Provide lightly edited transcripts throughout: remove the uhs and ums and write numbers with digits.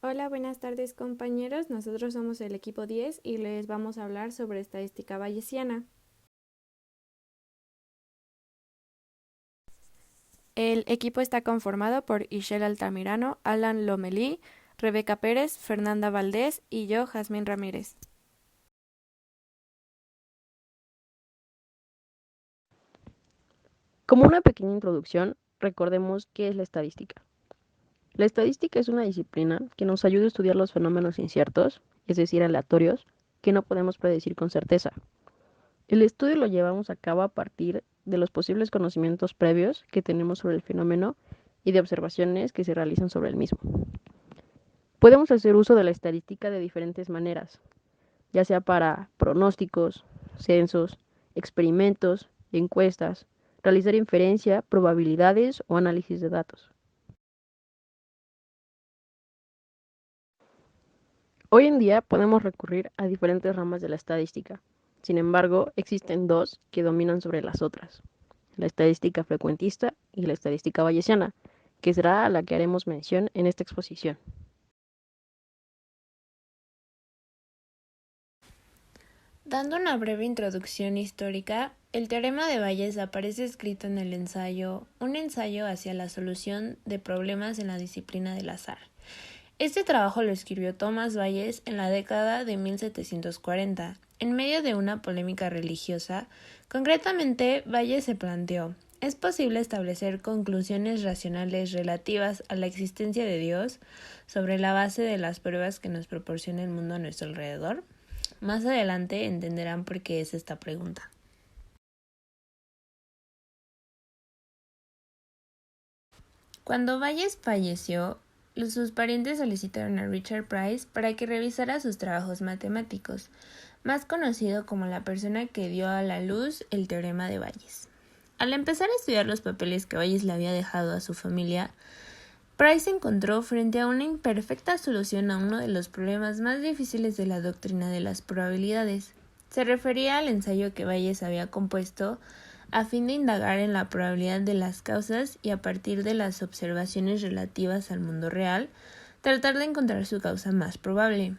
Hola, buenas tardes compañeros. Nosotros somos el equipo 10 y les vamos a hablar sobre estadística bayesiana. El equipo está conformado por Ishel Altamirano, Alan Lomelí, Rebeca Pérez, Fernanda Valdés y yo, Jazmín Ramírez. Como una pequeña introducción, recordemos qué es la estadística. La estadística es una disciplina que nos ayuda a estudiar los fenómenos inciertos, es decir, aleatorios, que no podemos predecir con certeza. El estudio lo llevamos a cabo a partir de los posibles conocimientos previos que tenemos sobre el fenómeno y de observaciones que se realizan sobre el mismo. Podemos hacer uso de la estadística de diferentes maneras, ya sea para pronósticos, censos, experimentos, encuestas, realizar inferencia, probabilidades o análisis de datos. Hoy en día podemos recurrir a diferentes ramas de la estadística. Sin embargo, existen dos que dominan sobre las otras: la estadística frecuentista y la estadística bayesiana, que será a la que haremos mención en esta exposición. Dando una breve introducción histórica, el teorema de Bayes aparece escrito en el ensayo Un ensayo hacia la solución de problemas en la disciplina del azar. Este trabajo lo escribió Thomas Bayes en la década de 1740, en medio de una polémica religiosa. Concretamente, Bayes se planteó: ¿es posible establecer conclusiones racionales relativas a la existencia de Dios sobre la base de las pruebas que nos proporciona el mundo a nuestro alrededor? Más adelante entenderán por qué es esta pregunta. Cuando Bayes falleció, sus parientes solicitaron a Richard Price para que revisara sus trabajos matemáticos, más conocido como la persona que dio a la luz el teorema de Bayes. Al empezar a estudiar los papeles que Bayes le había dejado a su familia, Price se encontró frente a una imperfecta solución a uno de los problemas más difíciles de la doctrina de las probabilidades. Se refería al ensayo que Bayes había compuesto a fin de indagar en la probabilidad de las causas y, a partir de las observaciones relativas al mundo real, tratar de encontrar su causa más probable.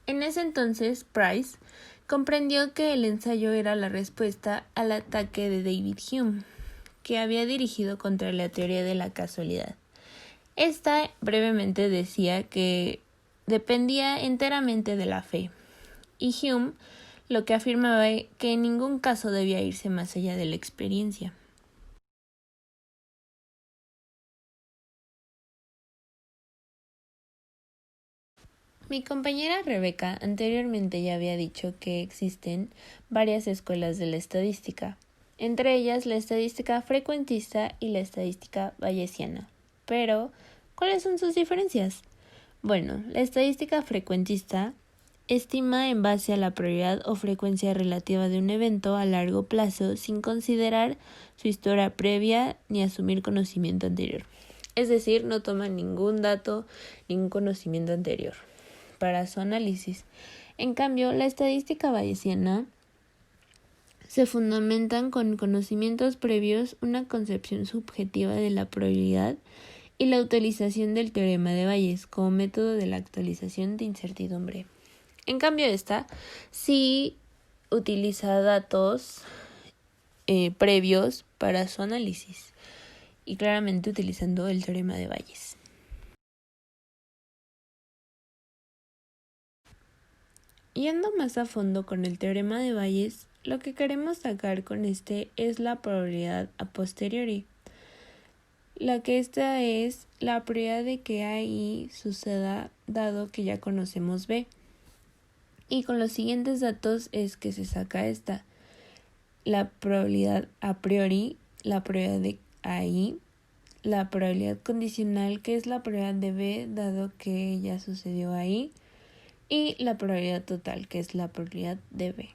En ese entonces, Price comprendió que el ensayo era la respuesta al ataque de David Hume, que había dirigido contra la teoría de la casualidad. Esta brevemente decía que dependía enteramente de la fe, y Hume lo que afirmaba que en ningún caso debía irse más allá de la experiencia. Mi compañera Rebeca anteriormente ya había dicho que existen varias escuelas de la estadística, entre ellas la estadística frecuentista y la estadística bayesiana. Pero, ¿cuáles son sus diferencias? Bueno, la estadística frecuentista estima en base a la probabilidad o frecuencia relativa de un evento a largo plazo sin considerar su historia previa ni asumir conocimiento anterior. Es decir, no toma ningún dato, ningún conocimiento anterior para su análisis. En cambio, la estadística bayesiana se fundamentan con conocimientos previos, una concepción subjetiva de la probabilidad y la utilización del teorema de Bayes como método de la actualización de incertidumbre. En cambio, esta sí utiliza datos previos para su análisis y claramente utilizando el teorema de Bayes. Yendo más a fondo con el teorema de Bayes, lo que queremos sacar con este es la probabilidad a posteriori. La que esta es la probabilidad de que A y suceda dado que ya conocemos B. Y con los siguientes datos es que se saca esta: la probabilidad a priori, la probabilidad de AI, la probabilidad condicional, que es la probabilidad de B dado que ya sucedió ahí, y la probabilidad total, que es la probabilidad de B.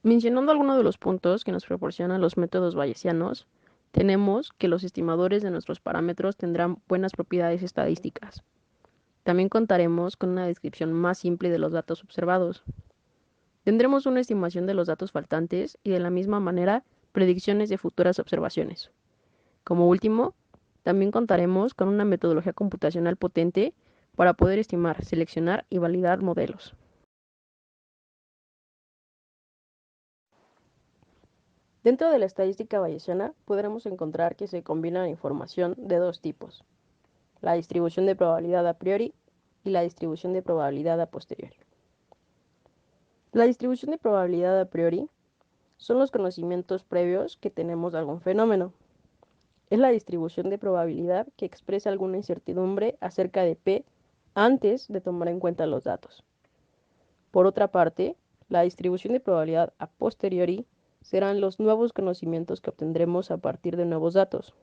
Mencionando algunos de los puntos que nos proporcionan los métodos bayesianos, tenemos que los estimadores de nuestros parámetros tendrán buenas propiedades estadísticas. También contaremos con una descripción más simple de los datos observados. Tendremos una estimación de los datos faltantes y, de la misma manera, predicciones de futuras observaciones. Como último, también contaremos con una metodología computacional potente para poder estimar, seleccionar y validar modelos. Dentro de la estadística bayesiana podremos encontrar que se combina información de dos tipos: la distribución de probabilidad a priori y la distribución de probabilidad a posteriori. La distribución de probabilidad a priori son los conocimientos previos que tenemos de algún fenómeno. Es la distribución de probabilidad que expresa alguna incertidumbre acerca de P antes de tomar en cuenta los datos. Por otra parte, la distribución de probabilidad a posteriori serán los nuevos conocimientos que obtendremos a partir de nuevos datos,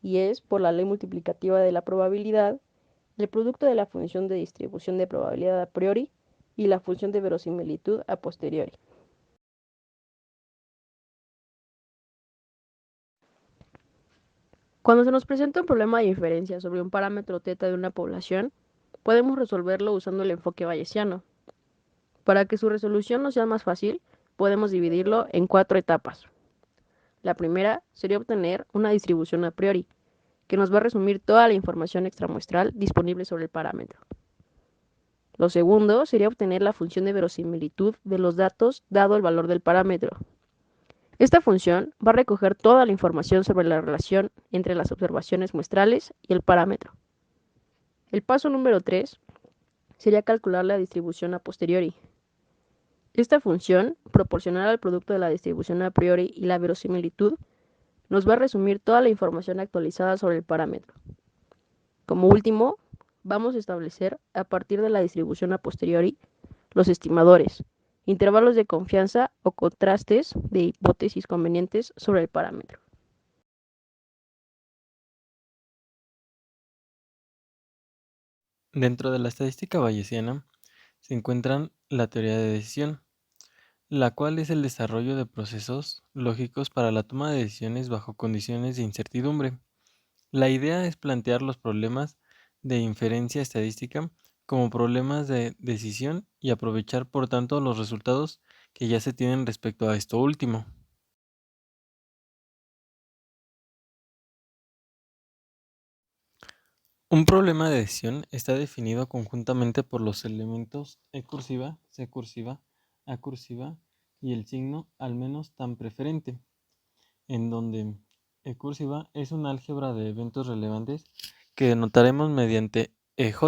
y es por la ley multiplicativa de la probabilidad el producto de la función de distribución de probabilidad a priori y la función de verosimilitud a posteriori. Cuando se nos presenta un problema de inferencia sobre un parámetro θ de una población, podemos resolverlo usando el enfoque bayesiano. Para que su resolución nos sea más fácil, podemos dividirlo en 4 etapas. La primera sería obtener una distribución a priori, que nos va a resumir toda la información extramuestral disponible sobre el parámetro. Lo segundo sería obtener la función de verosimilitud de los datos dado el valor del parámetro. Esta función va a recoger toda la información sobre la relación entre las observaciones muestrales y el parámetro. El paso número 3 sería calcular la distribución a posteriori. Esta función, proporcional al producto de la distribución a priori y la verosimilitud, nos va a resumir toda la información actualizada sobre el parámetro. Como último, vamos a establecer, a partir de la distribución a posteriori, los estimadores, intervalos de confianza o contrastes de hipótesis convenientes sobre el parámetro. Dentro de la estadística bayesiana se encuentran la teoría de decisión, la cual es el desarrollo de procesos lógicos para la toma de decisiones bajo condiciones de incertidumbre. La idea es plantear los problemas de inferencia estadística como problemas de decisión y aprovechar por tanto los resultados que ya se tienen respecto a esto último. Un problema de decisión está definido conjuntamente por los elementos E cursiva, C cursiva, A cursiva y el signo al menos tan preferente, en donde E cursiva es una álgebra de eventos relevantes que denotaremos mediante EJ.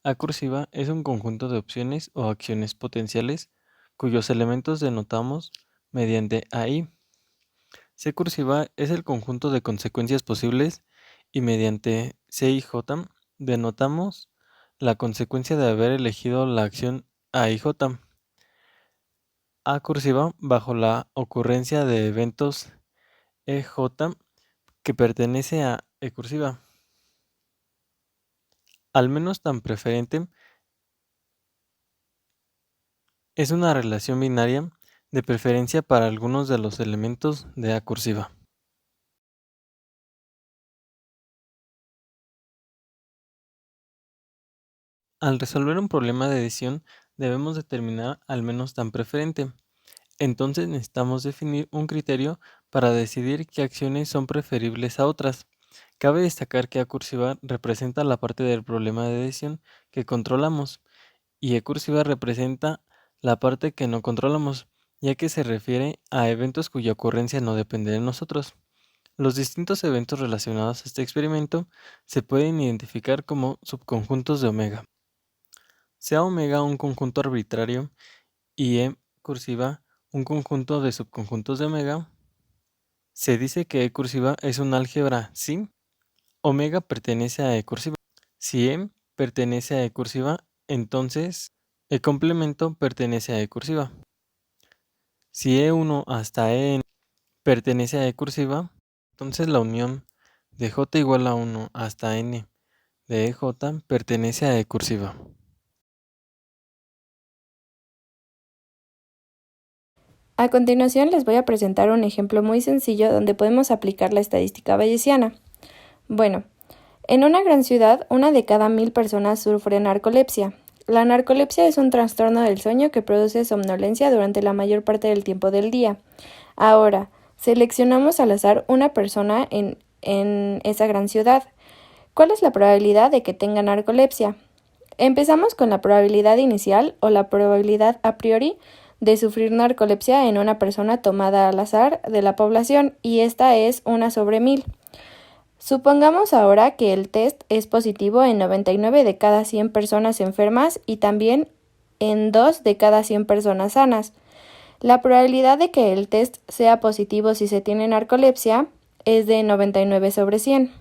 A cursiva es un conjunto de opciones o acciones potenciales cuyos elementos denotamos mediante AI. C cursiva es el conjunto de consecuencias posibles y mediante CIJ denotamos la consecuencia de haber elegido la acción AIJ. A cursiva bajo la ocurrencia de eventos EJ que pertenece a E cursiva. Al menos tan preferente es una relación binaria de preferencia para algunos de los elementos de A cursiva. Al resolver un problema de decisión debemos determinar al menos tan preferente. Entonces necesitamos definir un criterio para decidir qué acciones son preferibles a otras. Cabe destacar que A cursiva representa la parte del problema de decisión que controlamos y E cursiva representa la parte que no controlamos, ya que se refiere a eventos cuya ocurrencia no depende de nosotros. Los distintos eventos relacionados a este experimento se pueden identificar como subconjuntos de omega. Sea omega un conjunto arbitrario y E cursiva un conjunto de subconjuntos de omega, se dice que E cursiva es un álgebra si omega pertenece a E cursiva. Si E pertenece a E cursiva, entonces E complemento pertenece a E cursiva. Si E1 hasta En pertenece a E cursiva, entonces la unión de J igual a 1 hasta N de EJ pertenece a E cursiva. A continuación les voy a presentar un ejemplo muy sencillo donde podemos aplicar la estadística bayesiana. Bueno, en una gran ciudad, 1 de cada 1000 personas sufre narcolepsia. La narcolepsia es un trastorno del sueño que produce somnolencia durante la mayor parte del tiempo del día. Ahora, Seleccionamos al azar una persona en esa gran ciudad. ¿Cuál es la probabilidad de que tenga narcolepsia? Empezamos con la probabilidad inicial o la probabilidad a priori de sufrir narcolepsia en una persona tomada al azar de la población, y esta es 1/1000. Supongamos ahora que el test es positivo en 99 de cada 100 personas enfermas y también en 2 de cada 100 personas sanas. La probabilidad de que el test sea positivo si se tiene narcolepsia es de 99/100.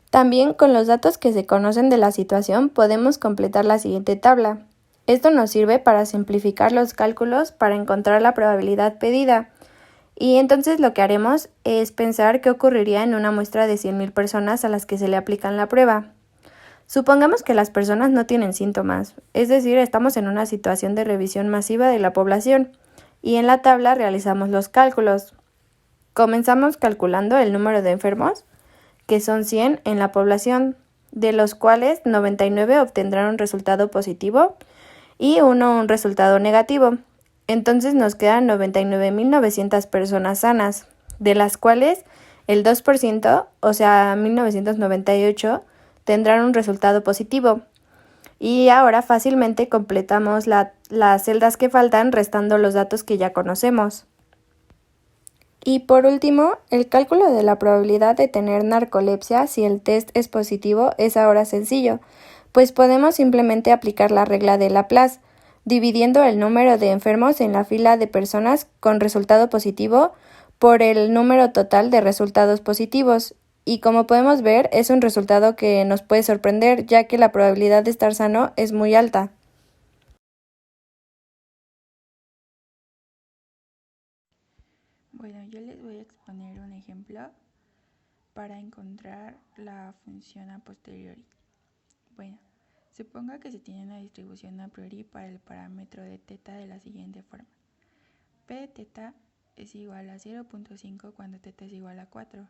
También con los datos que se conocen de la situación podemos completar la siguiente tabla. Esto nos sirve para simplificar los cálculos para encontrar la probabilidad pedida. Y entonces lo que haremos es pensar qué ocurriría en una muestra de 100.000 personas a las que se le aplican la prueba. Supongamos que las personas no tienen síntomas, es decir, estamos en una situación de revisión masiva de la población, y en la tabla realizamos los cálculos. Comenzamos calculando el número de enfermos, que son 100 en la población, de los cuales 99 obtendrán un resultado positivo y uno un resultado negativo. Entonces nos quedan 99.900 personas sanas, de las cuales el 2%, o sea, 1998, tendrán un resultado positivo. Y ahora fácilmente completamos las celdas que faltan restando los datos que ya conocemos. Y por último, el cálculo de la probabilidad de tener narcolepsia si el test es positivo es ahora sencillo, pues podemos simplemente aplicar la regla de Laplace, dividiendo el número de enfermos en la fila de personas con resultado positivo por el número total de resultados positivos. Y como podemos ver, es un resultado que nos puede sorprender, ya que la probabilidad de estar sano es muy alta. Bueno, yo les voy a exponer un ejemplo para encontrar la función a posteriori. Bueno, suponga que se tiene una distribución a priori para el parámetro de θ de la siguiente forma. P de θ es igual a 0.5 cuando θ es igual a 4,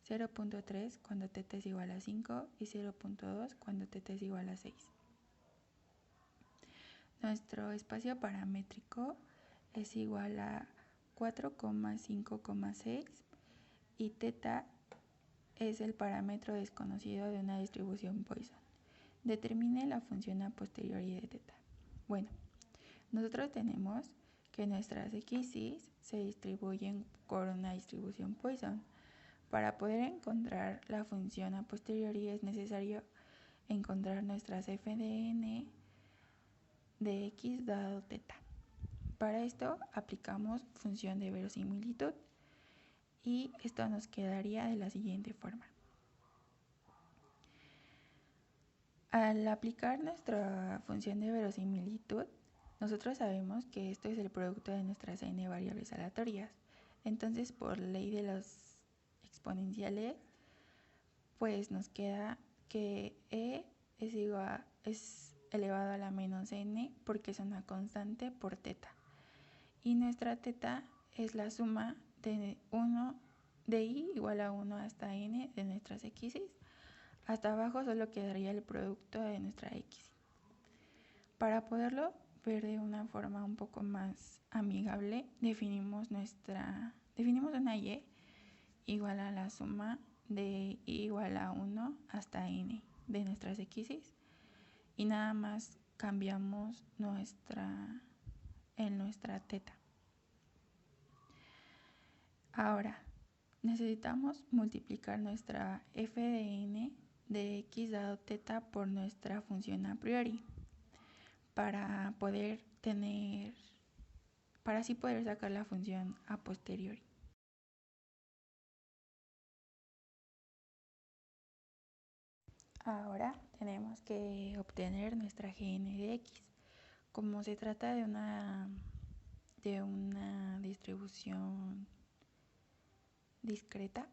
0.3 cuando θ es igual a 5 y 0.2 cuando θ es igual a 6. Nuestro espacio paramétrico es igual a 4,5,6 y θ es el parámetro desconocido de una distribución Poisson. Determine la función a posteriori de θ. Bueno, nosotros tenemos que nuestras x se distribuyen por una distribución Poisson. Para poder encontrar la función a posteriori es necesario encontrar nuestras f de n de x dado θ. Para esto aplicamos función de verosimilitud y esto nos quedaría de la siguiente forma. Al aplicar nuestra función de verosimilitud, nosotros sabemos que esto es el producto de nuestras n variables aleatorias. Entonces, por ley de los exponenciales, pues nos queda que e es elevado a la menos n porque es una constante por θ. Y nuestra θ es la suma de i igual a 1 hasta n de nuestras x. Hasta abajo solo quedaría el producto de nuestra x. Para poderlo ver de una forma un poco más amigable, definimos una y igual a la suma de i igual a 1 hasta n de nuestras x y nada más cambiamos nuestra θ. Ahora, necesitamos multiplicar nuestra f de n de x dado θ por nuestra función a priori para así poder sacar la función a posteriori. Ahora tenemos que obtener nuestra gn de x. Como se trata de una distribución discreta,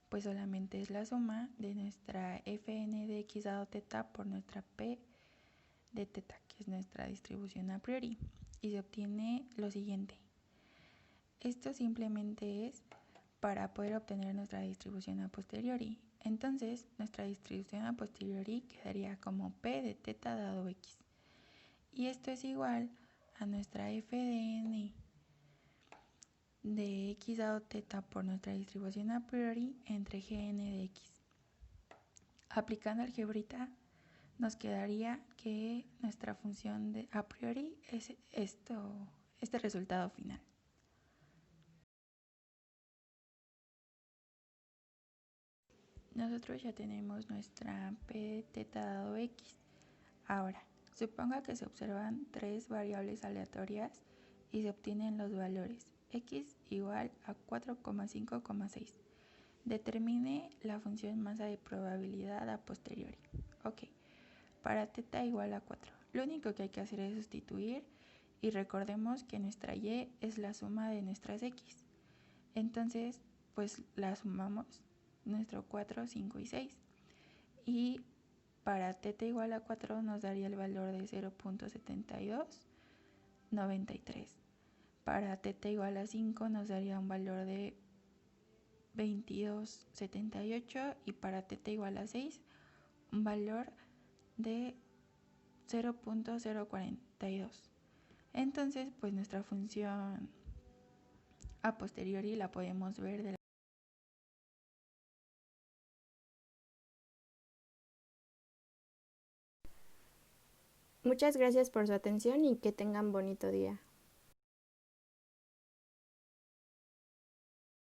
pues solamente es la suma de nuestra fn de x dado θ por nuestra p de θ, que es nuestra distribución a priori, y se obtiene lo siguiente. Esto simplemente es para poder obtener nuestra distribución a posteriori. Entonces, nuestra distribución a posteriori quedaría como p de θ dado x. Y esto es igual a nuestra f de n de x dado θ por nuestra distribución a priori entre gn de x. Aplicando algebrita, nos quedaría que nuestra función de a priori es este resultado final. Nosotros ya tenemos nuestra p de θ dado x. Ahora, suponga que se observan tres variables aleatorias y se obtienen los valores x igual a 4,5,6. Determine la función masa de probabilidad a posteriori. Ok, para θ igual a 4. Lo único que hay que hacer es sustituir y recordemos que nuestra y es la suma de nuestras x. Entonces, pues la sumamos, nuestro 4, 5 y 6. Y para θ igual a 4 nos daría el valor de 0.7293. Para θ igual a 5 nos daría un valor de 22,78 y para θ igual a 6 un valor de 0.042. Entonces, pues nuestra función a posteriori la podemos ver de la... Muchas gracias por su atención y que tengan bonito día.